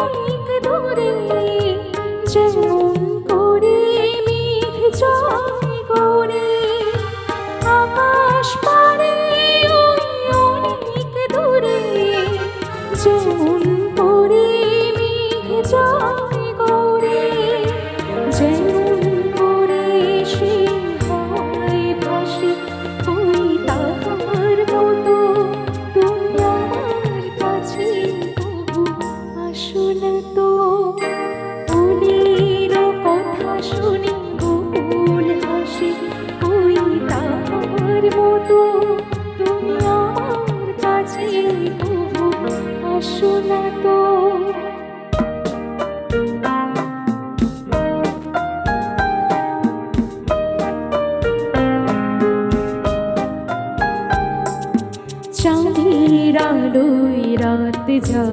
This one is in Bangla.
অনেক দূরে যেমন করে মেঘ যায় গড়ে আকাশ পারে ওই অনেক দূরে যেমন করে মেঘ যায় গড়ে যেমন করে সে হয় ভাসে ওই তাহার মতো তুমি আমার কাছে তবু আসো না তো মনের কথা শুনে গোকুল হাসে ওই তাহার মতো তুমি আমার কাছে তবু আসো না তো। চাঁদের আলোয় রাত